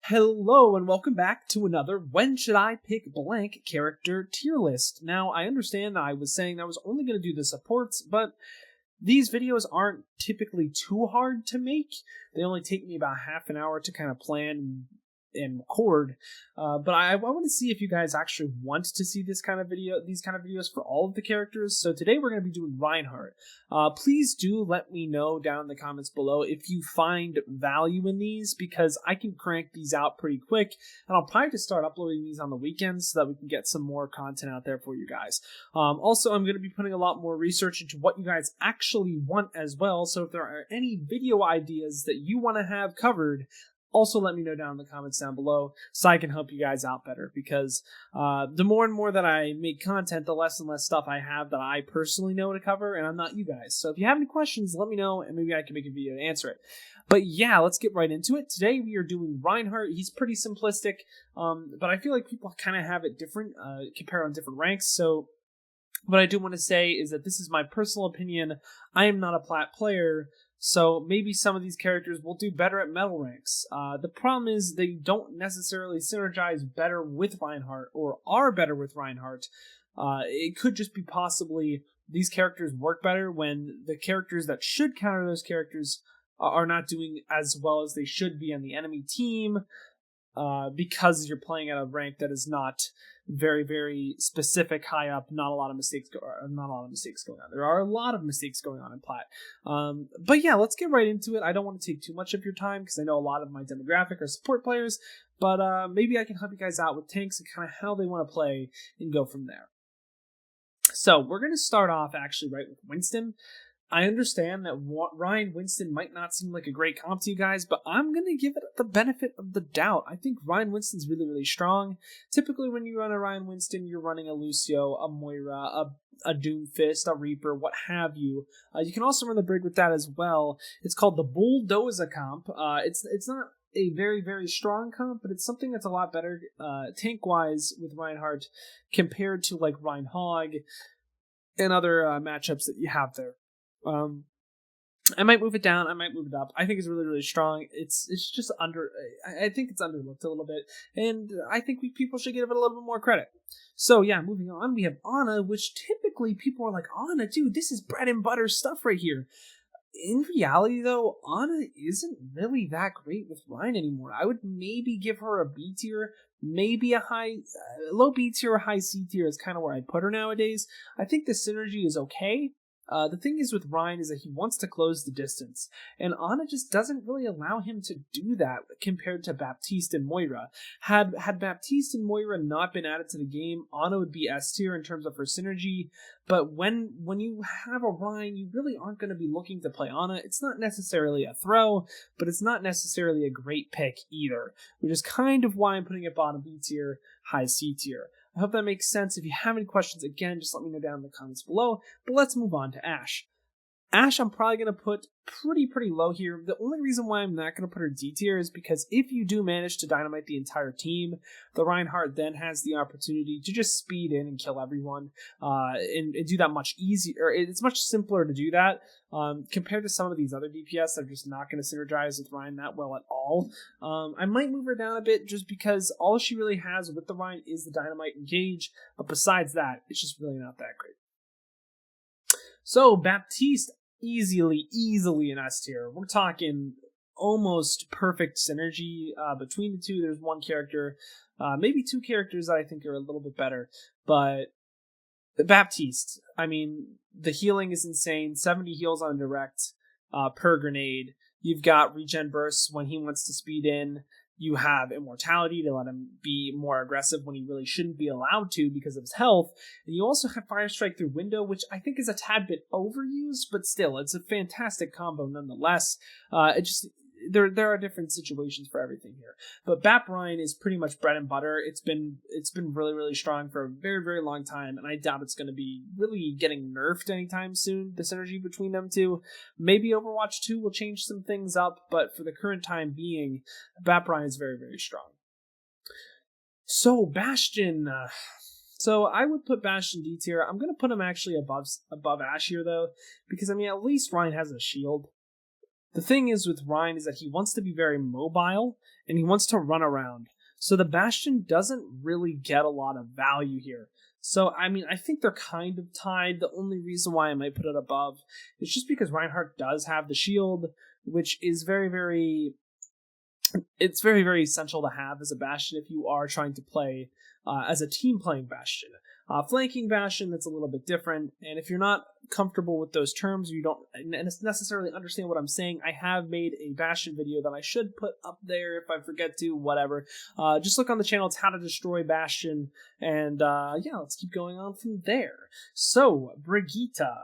Hello and welcome back to another When Should I Pick Blank character tier list. Now, I understand I was saying I was only going to do the supports, but these videos aren't typically too hard to make. They only take me about half an hour to kind of plan and record, but I want to see if you guys actually want to see these kind of videos for all of the characters. So today we're going to be doing Reinhardt. Please do let me know down in the comments below if you find value in these, because I can crank these out pretty quick, and I'll probably just start uploading these on the weekends so that we can get some more content out there for you guys. Also, I'm going to be putting a lot more research into what you guys actually want as well, so if there are any video ideas that you want to have covered, also let me know down in the comments down below so I can help you guys out better, because the more and more that I make content, the less and less stuff I have that I personally know to cover, and I'm not you guys. So if you have any questions, let me know, and maybe I can make a video to answer it. But yeah, let's get right into it. Today we are doing Reinhardt. He's pretty simplistic, but I feel like people kind of have it different, compared on different ranks. So what I do want to say is that this is my personal opinion. I am not a plat player, so maybe some of these characters will do better at metal ranks. The problem is they don't necessarily synergize better with Reinhardt or are better with Reinhardt. It could just be possibly these characters work better when the characters that should counter those characters are not doing as well as they should be on the enemy team, because you're playing at a rank that is not very, very specific, high up. Not a lot of mistakes going on. There are a lot of mistakes going on in plat. But yeah, let's get right into it. I don't want to take too much of your time because I know a lot of my demographic are support players, but maybe I can help you guys out with tanks and kind of how they want to play and go from there. So we're going to start off actually right with Winston. I understand that Ryan Winston might not seem like a great comp to you guys, but I'm going to give it the benefit of the doubt. I think Ryan Winston's really, really strong. Typically, when you run a Ryan Winston, you're running a Lucio, a Moira, a Doomfist, a Reaper, what have you. You can also run the Brig with that as well. It's called the Bulldozer comp. It's not a very, very strong comp, but it's something that's a lot better tank-wise with Reinhardt compared to like Reinhard and other matchups that you have there. I might move it down. I might move it up. I think it's really, really strong. It's just I think it's underlooked a little bit, and I think people should give it a little bit more credit. So yeah, moving on, we have Ana, which typically people are like, Ana, dude, this is bread and butter stuff right here. In reality, though, Ana isn't really that great with Rein anymore. I would maybe give her a B tier, maybe a low B tier or high C tier is kind of where I put her nowadays. I think the synergy is okay. The thing is with Rein is that he wants to close the distance, and Ana just doesn't really allow him to do that compared to Baptiste and Moira. Had Baptiste and Moira not been added to the game, Ana would be S tier in terms of her synergy, but when you have a Rein, you really aren't going to be looking to play Ana. It's not necessarily a throw, but it's not necessarily a great pick either, which is kind of why I'm putting it bottom B tier, high C tier. I hope that makes sense. If you have any questions, again, just let me know down in the comments below. But let's move on to Ashe. Ashe, I'm probably going to put pretty low here. The only reason why I'm not going to put her D tier is because if you do manage to dynamite the entire team, the Reinhardt then has the opportunity to just speed in and kill everyone, and do that much easier. It's much simpler to do that compared to some of these other DPS that are just not going to synergize with Rein that well at all. I might move her down a bit just because all she really has with the Rein is the dynamite engage, but besides that, it's just really not that great. So, Baptiste, easily an S tier. We're talking almost perfect synergy between the two. There's one character, maybe two characters that I think are a little bit better, but Baptiste, I mean, the healing is insane. 70 heals on direct per grenade. You've got regen bursts when he wants to speed in. You have immortality to let him be more aggressive when he really shouldn't be allowed to because of his health. And you also have Fire Strike through window, which I think is a tad bit overused, but still, it's a fantastic combo nonetheless. There are different situations for everything here. But Bap Rein is pretty much bread and butter. It's been really, really strong for a very, very long time, and I doubt it's going to be really getting nerfed anytime soon, the synergy between them two. Maybe Overwatch 2 will change some things up, but for the current time being, Bap Rein is very, very strong. So, Bastion. So I would put Bastion D tier. I'm going to put him actually above Ashe here, though, because, I mean, at least Rein has a shield. The thing is with Rein is that he wants to be very mobile, and he wants to run around. So the Bastion doesn't really get a lot of value here. So, I mean, I think they're kind of tied. The only reason why I might put it above is just because Reinhardt does have the shield, which is very, very essential to have as a Bastion if you are trying to play as a team playing Bastion. Flanking Bastion, that's a little bit different, and if you're not comfortable with those terms, you don't necessarily understand what I'm saying, I have made a Bastion video that I should put up there if I forget to, whatever. Just look on the channel, it's How to Destroy Bastion, and yeah, let's keep going on from there. So, Brigitta.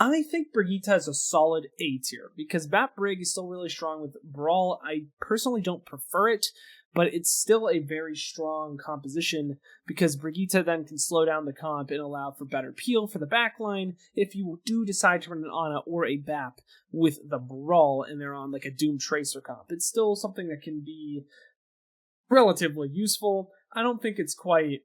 I think Brigitta is a solid A tier, because Bat Brig is still really strong with Brawl. I personally don't prefer it, but it's still a very strong composition, because Brigitta then can slow down the comp and allow for better peel for the backline if you do decide to run an Ana or a BAP with the Brawl and they're on like a Doom Tracer comp. It's still something that can be relatively useful. I don't think it's quite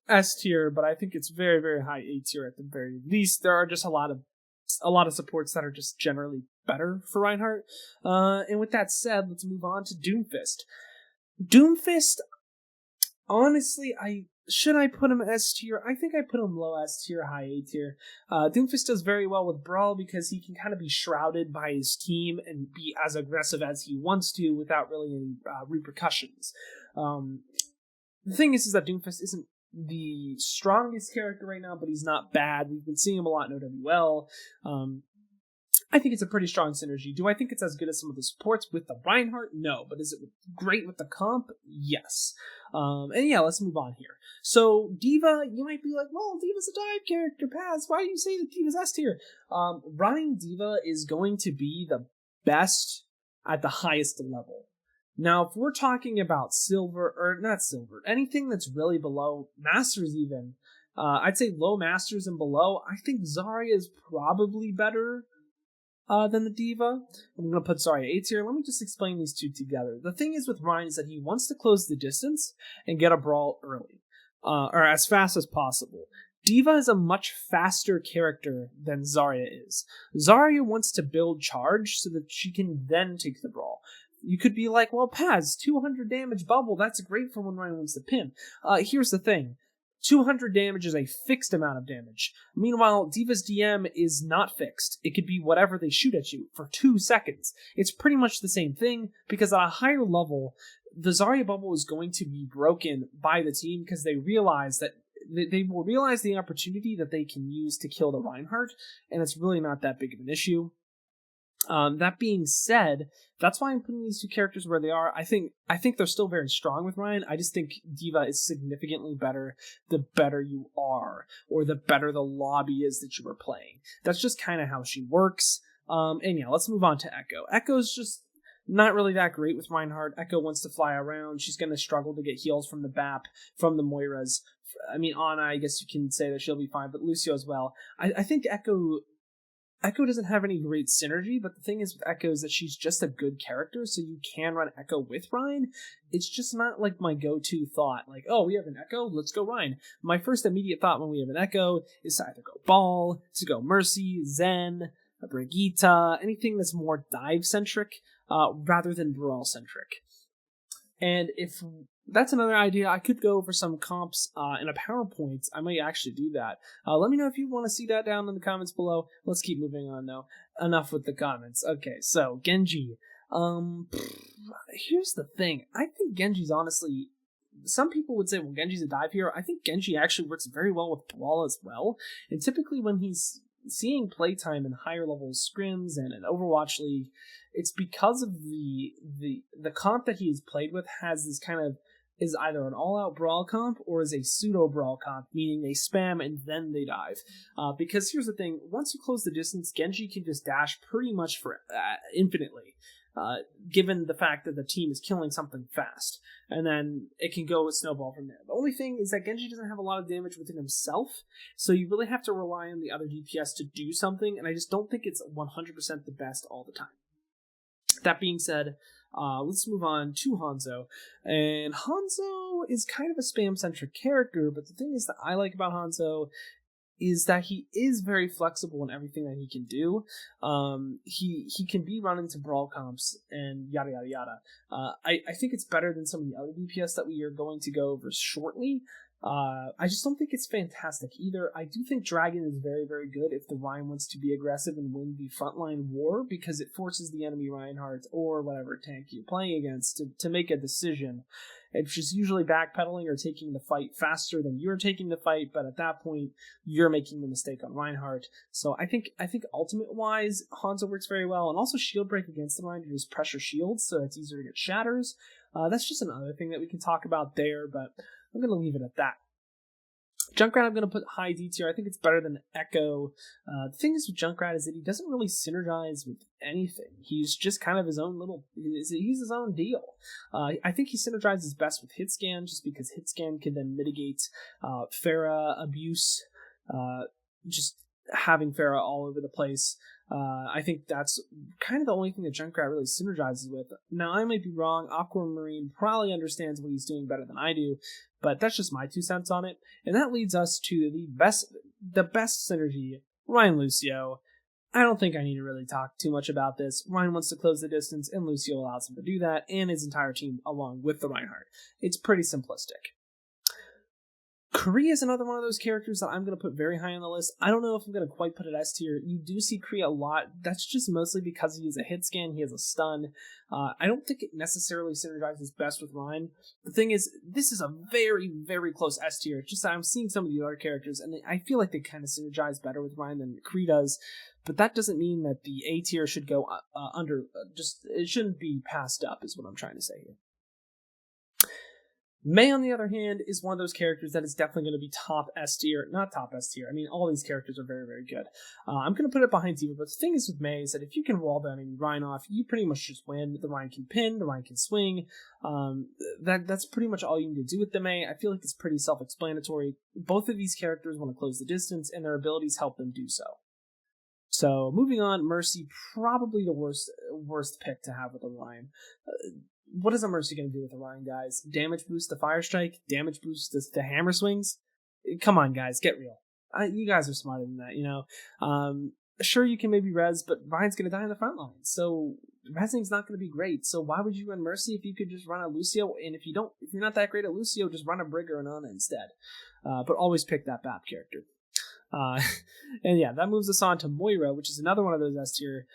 S tier, but I think it's very, very high A tier at the very least. There are just a lot of supports that are just generally better for Reinhardt. And with that said, let's move on to Doomfist. Doomfist, honestly, should I put him S tier? I think I put him low S tier, high A tier. Doomfist does very well with Brawl because he can kind of be shrouded by his team and be as aggressive as he wants to without really any repercussions. The thing is that Doomfist isn't the strongest character right now, but he's not bad. We've been seeing him a lot in OWL. I think it's a pretty strong synergy. Do I think it's as good as some of the supports with the Reinhardt? No. But is it great with the comp? Yes. And yeah, let's move on here. So, Diva, you might be like, well, Diva's a dive character, Paz. Why do you say that Diva's S tier? Rein Diva is going to be the best at the highest level. Now, if we're talking about silver, or not silver, anything that's really below Masters even, I'd say low Masters and below, I think Zarya is probably better than the Diva. I'm going to put Zarya A tier. Let me just explain these two together. The thing is with Rein is that he wants to close the distance and get a Brawl early, or as fast as possible. Diva is a much faster character than Zarya is. Zarya wants to build charge so that she can then take the Brawl. You could be like, well, Paz, 200 damage bubble, that's great for when Rein wants to pin. Here's the thing. 200 damage is a fixed amount of damage. Meanwhile, Diva's DM is not fixed. It could be whatever they shoot at you for 2 seconds. It's pretty much the same thing, because at a higher level, the Zarya bubble is going to be broken by the team because they realize that they will realize the opportunity that they can use to kill the Reinhardt, and it's really not that big of an issue. That being said, that's why I'm putting these two characters where they are. I think they're still very strong with Rein. I just think Diva is significantly better the better you are, or the better the lobby is that you are playing. That's just kind of how she works. And yeah, let's move on to Echo. Echo's just not really that great with Reinhardt. Echo wants to fly around. She's going to struggle to get heals from the BAP, from the Moiras. I mean, Ana, I guess you can say that she'll be fine, but Lucio as well. I think Echo doesn't have any great synergy, but the thing is with Echo is that she's just a good character, so you can run Echo with Rein. It's just not like my go-to thought, like, oh, we have an Echo, let's go Rein. My first immediate thought when we have an Echo is to either go Ball, to go Mercy, Zen, Brigitta, anything that's more dive-centric, rather than Brawl-centric. And if that's another idea, I could go for some comps in a PowerPoint. I might actually do that. Let me know if you want to see that down in the comments below. Let's keep moving on, though. Enough with the comments. Okay, so, Genji. Here's the thing. I think Genji's honestly... Some people would say, well, Genji's a dive hero. I think Genji actually works very well with Brawl as well. And typically when he's seeing playtime in higher level scrims and in Overwatch League, it's because of the comp that he's played with has this kind of is either an all-out Brawl comp or is a pseudo-Brawl comp, meaning they spam and then they dive. Because here's the thing, once you close the distance, Genji can just dash pretty much for infinitely, given the fact that the team is killing something fast. And then it can go with snowball from there. The only thing is that Genji doesn't have a lot of damage within himself, so you really have to rely on the other DPS to do something, and I just don't think it's 100% the best all the time. That being said, let's move on to Hanzo. And Hanzo is kind of a spam-centric character, but the thing is that I like about Hanzo is that he is very flexible in everything that he can do. He can be run into brawl comps and yada yada yada. I think it's better than some of the other DPS that we are going to go over shortly. I just don't think it's fantastic either. I do think Dragon is very, very good if the Rein wants to be aggressive and win the frontline war, because it forces the enemy Reinhardt or whatever tank you're playing against to make a decision. It's just usually backpedaling or taking the fight faster than you're taking the fight, but at that point, you're making the mistake on Reinhardt. So I think ultimate-wise, Hanzo works very well, and also shield break against the Rein to just pressure shields, so it's easier to get shatters. That's just another thing that we can talk about there, but I'm going to leave it at that. Junkrat, I'm going to put high D tier. I think it's better than Echo. The thing is with Junkrat is that he doesn't really synergize with anything. He's just kind of his own little... He's his own deal. I think he synergizes best with hitscan, just because hitscan can then mitigate Pharah abuse. Just having Pharah all over the place. I think that's kind of the only thing that Junkrat really synergizes with. Now, I might be wrong. Aquamarine probably understands what he's doing better than I do, but that's just my 2 cents on it. And that leads us to the best synergy, Rein Lucio. I don't think I need to really talk too much about this. Rein wants to close the distance, and Lucio allows him to do that, and his entire team along with the Reinhardt. It's pretty simplistic. Kree is another one of those characters that I'm going to put very high on the list. I don't know if I'm going to quite put it S tier. You do see Kree a lot. That's just mostly because he has a hit scan, he has a stun. I don't think it necessarily synergizes best with Rein. The thing is, this is a very, very close S tier. It's just that I'm seeing some of the other characters, and I feel like they kind of synergize better with Rein than Kree does. But that doesn't mean that the A tier should go under. It shouldn't be passed up, is what I'm trying to say here. Mei, on the other hand, is one of those characters that is definitely going to be top S tier. Not top S tier. I mean, all these characters are very, very good. I'm going to put it behind Diva, but the thing is with Mei is that if you can wall the enemy Rein off, you pretty much just win. The Rein can pin, the Rein can swing. That's pretty much all you need to do with the Mei. I feel like it's pretty self-explanatory. Both of these characters want to close the distance, and their abilities help them do so. So, moving on, Mercy, probably the worst pick to have with a Rein. What is a Mercy going to do with the Rein, guys? Damage boost to Fire Strike? Damage boost to Hammer Swings? Come on, guys, get real. You guys are smarter than that, you know? Sure, you can maybe res, but Rein's going to die in the front line, so resing's not going to be great. So why would you run Mercy if you could just run a Lucio? And if you're not that great at Lucio, just run a Brig or an Ana instead. But always pick that BAP character. And yeah, that moves us on to Moira, which is another one of those S tier.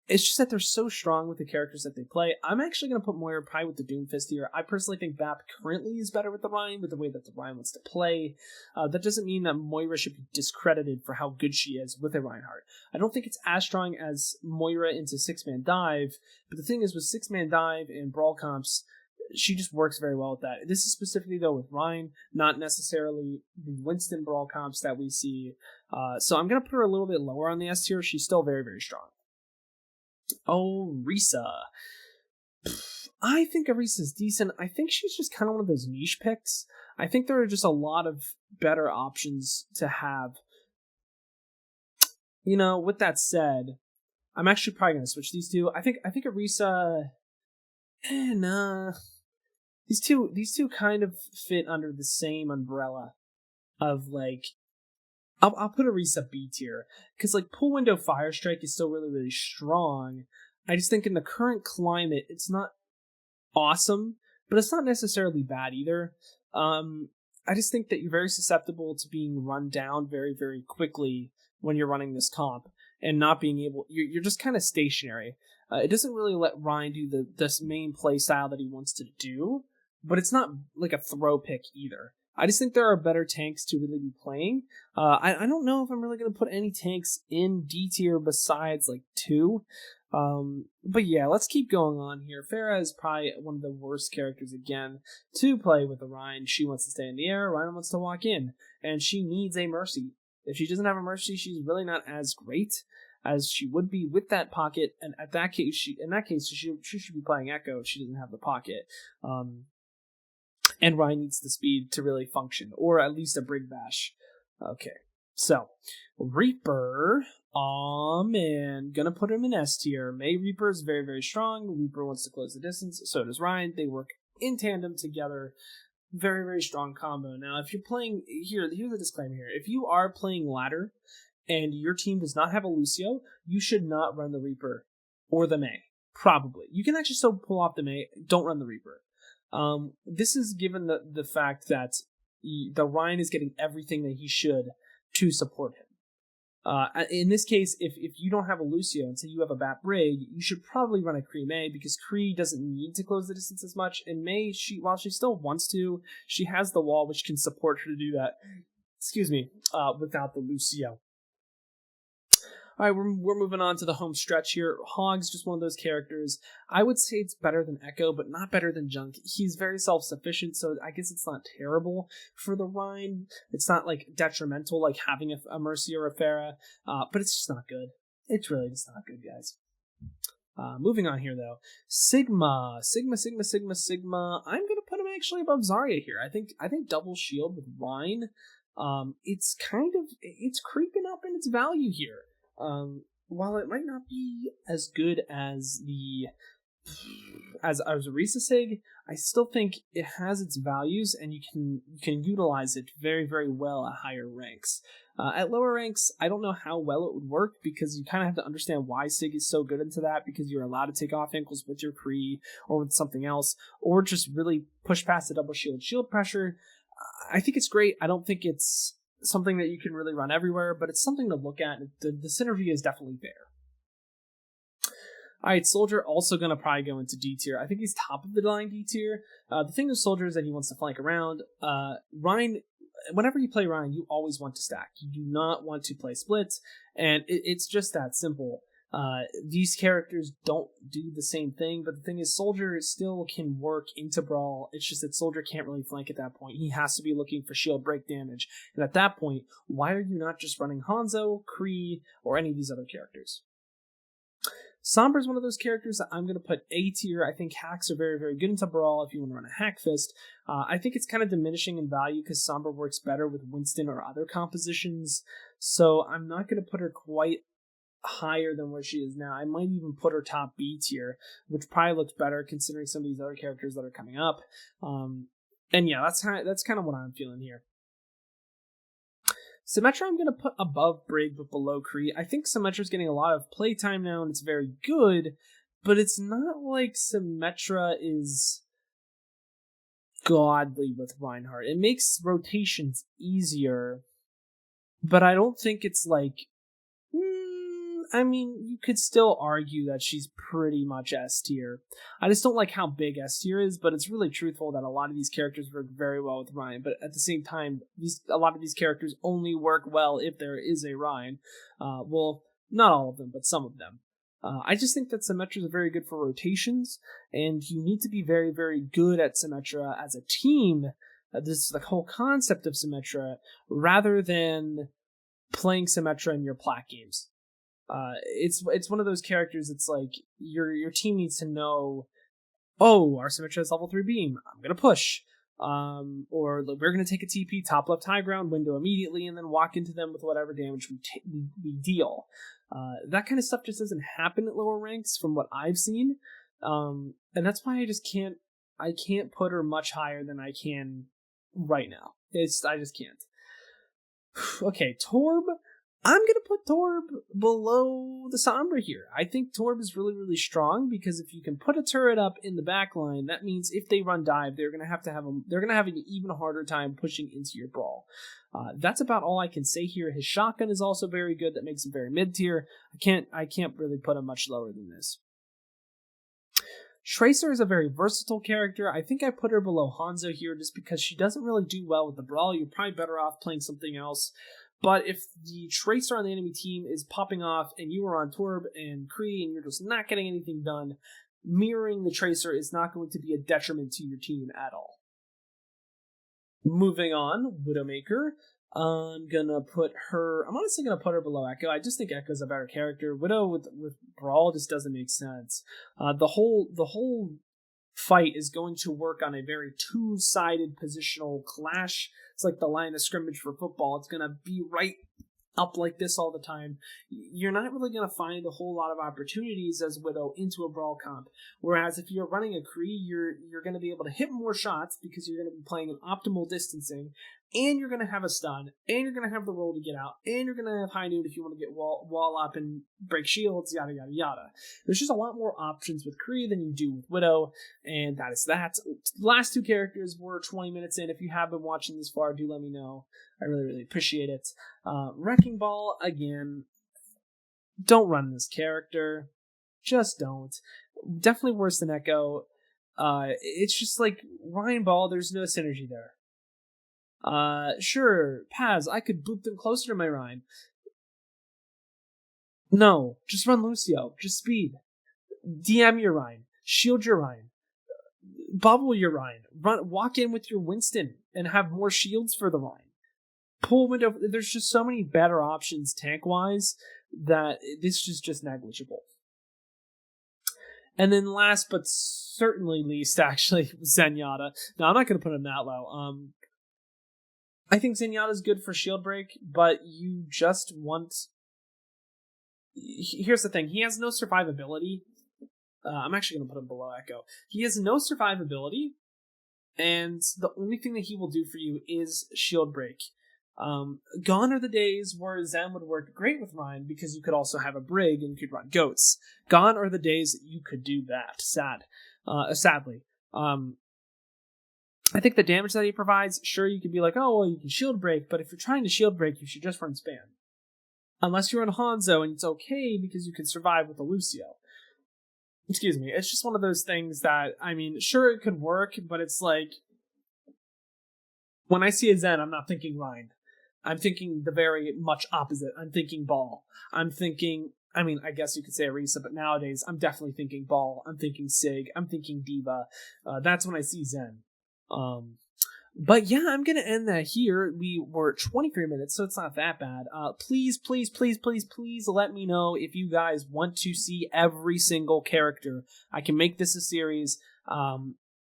It's just that they're so strong with the characters that they play. I'm actually going to put Moira probably with the Doomfist here. I personally think BAP currently is better with the Rein, with the way that the Rein wants to play. That doesn't mean that Moira should be discredited for how good she is with a Reinhardt. I don't think it's as strong as Moira into 6-man dive, but the thing is with 6-man dive and brawl comps, she just works very well with that. This is specifically, though, with Rein, not necessarily the Winston brawl comps that we see. So I'm going to put her a little bit lower on the S tier. She's still very, very strong. Oh, Risa. I think Arisa's decent. I think she's just kind of one of those niche picks. I think there are just a lot of better options to have. You know, with that said, I'm actually probably going to switch these two. I think Arisa... nah. These two kind of fit under the same umbrella of, like... I'll put Arisa B tier, because like Pull Window Fire Strike is still really, really strong. I just think in the current climate, it's not awesome, but it's not necessarily bad either. I just think that you're very susceptible to being run down very, very quickly when you're running this comp, and not being able... You're just kind of stationary. It doesn't really let Rein do this main play style that he wants to do, but it's not like a throw pick either. I just think there are better tanks to really be playing. I don't know if I'm really going to put any tanks in D tier besides like 2. But yeah, let's keep going on here. Pharah is probably one of the worst characters again to play with the Rein. She wants to stay in the air, Rein wants to walk in, and she needs a Mercy. If she doesn't have a Mercy, she's really not as great as she would be with that pocket, and in that case, she should be playing Echo if she doesn't have the pocket. And Rein needs the speed to really function, or at least a Brig Bash. Okay, so Reaper, man, gonna put him in S tier. Mei Reaper is very, very strong. Reaper wants to close the distance, so does Rein. They work in tandem together. Very, very strong combo. Now, if you're playing here's a disclaimer here. If you are playing ladder and your team does not have a Lucio, you should not run the Reaper or the Mei. Probably. You can actually still pull off the Mei. Don't run the Reaper. This is given the fact that the Rein is getting everything that he should to support him. In this case, if you don't have a Lucio and say you have a Bat Brig, you should probably run a Kree Mei because Kree doesn't need to close the distance as much. And Mei, while she still wants to, she has the wall which can support her to do that. Without the Lucio. All right, we're moving on to the home stretch here. Hog's just one of those characters. I would say it's better than Echo, but not better than Junk. He's very self-sufficient, so I guess it's not terrible for the Rein. It's not like detrimental like having a Mercy or a Pharah, but it's just not good. It's really just not good, guys. Moving on here, though. Sigma. I'm gonna put him actually above Zarya here. I think double shield with Rein. It's creeping up in its value here. While it might not be as good as Orisa Sig, I still think it has its values, and you can utilize it very, very well at higher ranks. At lower ranks, I don't know how well it would work because you kind of have to understand why Sig is so good into that, because you're allowed to take off ankles with your Kree or with something else, or just really push past the double shield pressure. I think it's great. I don't think it's something that you can really run everywhere, but it's something to look at. The synergy is definitely there. Alright, Soldier also going to probably go into D tier. I think he's top of the line D tier. The thing with Soldier is that he wants to flank around. Rein, whenever you play Rein, you always want to stack. You do not want to play splits, and it's just that simple. These characters don't do the same thing, but the thing is, Soldier still can work into Brawl. It's just that Soldier can't really flank at that point. He has to be looking for shield break damage, and at that point, why are you not just running Hanzo, Kree, or any of these other characters? Sombra is one of those characters that I'm going to put A tier. I think hacks are very, very good into Brawl if you want to run a hack fist. I think it's kind of diminishing in value because Sombra works better with Winston or other compositions, so I'm not going to put her quite higher than where she is now. I might even put her top B tier, which probably looks better considering some of these other characters that are coming up. And yeah, that's kind of what I'm feeling here. Symmetra I'm going to put above Brig but below Kree. I think Symmetra's getting a lot of playtime now and it's very good, but it's not like Symmetra is godly with Reinhardt. It makes rotations easier, but I don't think it's like I mean, you could still argue that she's pretty much S tier. I just don't like how big S tier is, but it's really truthful that a lot of these characters work very well with Rein. But at the same time, a lot of these characters only work well if there is a Rein. Well, not all of them, but some of them. I just think that Symmetras are very good for rotations, and you need to be very, very good at Symmetra as a team. This is the whole concept of Symmetra, rather than playing Symmetra in your plat games. It's one of those characters. It's like your team needs to know, oh, our Symmetra is level 3 beam. I'm gonna push, or we're gonna take a TP top left high ground window immediately, and then walk into them with whatever damage we deal. That kind of stuff just doesn't happen at lower ranks from what I've seen, and that's why I can't put her much higher than I can right now. I just can't. Okay, Torb. I'm going to put Torb below the Sombra here. I think Torb is really, really strong because if you can put a turret up in the back line, that means if they run dive, they're going to have an even harder time pushing into your Brawl. That's about all I can say here. His shotgun is also very good. That makes him very mid tier. I can't really put him much lower than this. Tracer is a very versatile character. I think I put her below Hanzo here just because she doesn't really do well with the Brawl. You're probably better off playing something else. But if the Tracer on the enemy team is popping off and you are on Torb and Kree and you're just not getting anything done, mirroring the Tracer is not going to be a detriment to your team at all. Moving on, Widowmaker. I'm honestly gonna put her below Echo. I just think Echo's a better character. Widow with Brawl just doesn't make sense. The whole fight is going to work on a very two-sided positional clash. It's like the line of scrimmage for football. It's going to be right up like this all the time, you're not really going to find a whole lot of opportunities as Widow into a brawl comp. Whereas if you're running a Kree, you're going to be able to hit more shots because you're going to be playing an optimal distancing, and you're going to have a stun, and you're going to have the roll to get out, and you're going to have high noon if you want to get wall up and break shields, yada yada yada. There's just a lot more options with Kree than you do with Widow, and that is that. The last two characters were 20 minutes in. If you have been watching this far, do let me know. I really, really appreciate it. Wrecking Ball, again, don't run this character. Just don't. Definitely worse than Echo. It's just like, Ryan Ball, there's no synergy there. Sure, Paz, I could boop them closer to my Rein. No, just run Lucio. Just speed. DM your Rein. Shield your Rein. Bubble your Rein. Walk in with your Winston and have more shields for the Rein. Pull window. There's just so many better options tank-wise that this is just negligible. And then last but certainly least, actually, Zenyatta. Now, I'm not going to put him that low. I think Zenyatta's good for shield break, but you just want... Here's the thing. He has no survivability. I'm actually going to put him below Echo. He has no survivability, and the only thing that he will do for you is shield break. Gone are the days where Zen would work great with Rein because you could also have a Brig and you could run goats. Gone are the days that you could do that. Sadly. I think the damage that he provides, sure, you could be like, oh, well, you can shield break, but if you're trying to shield break, you should just run spam. Unless you're on Hanzo, and it's okay because you can survive with a Lucio. Excuse me, it's just one of those things that, I mean, sure, it could work, but it's like, when I see a Zen, I'm not thinking Rein. I'm thinking the very much opposite. I'm thinking Ball. I'm thinking, I mean, I guess you could say Arisa, but nowadays, I'm definitely thinking Ball. I'm thinking Sig. I'm thinking Diva. That's when I see Zen. But yeah, I'm gonna end that here. We were at 23 minutes, so it's not that bad. Please let me know if you guys want to see every single character. I can make this a series.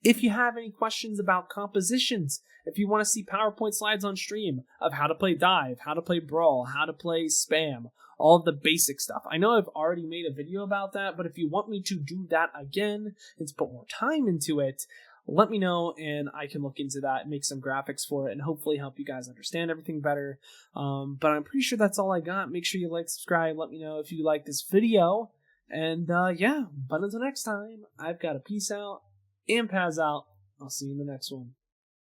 If you have any questions about compositions, if you want to see PowerPoint slides on stream of how to play Dive, how to play Brawl, how to play Spam, all of the basic stuff. I know I've already made a video about that, but if you want me to do that again and to put more time into it, let me know and I can look into that and make some graphics for it and hopefully help you guys understand everything better. But I'm pretty sure that's all I got. Make sure you like, subscribe, let me know if you like this video. And yeah, but until next time, I've got a peace out and Paz out. I'll see you in the next one.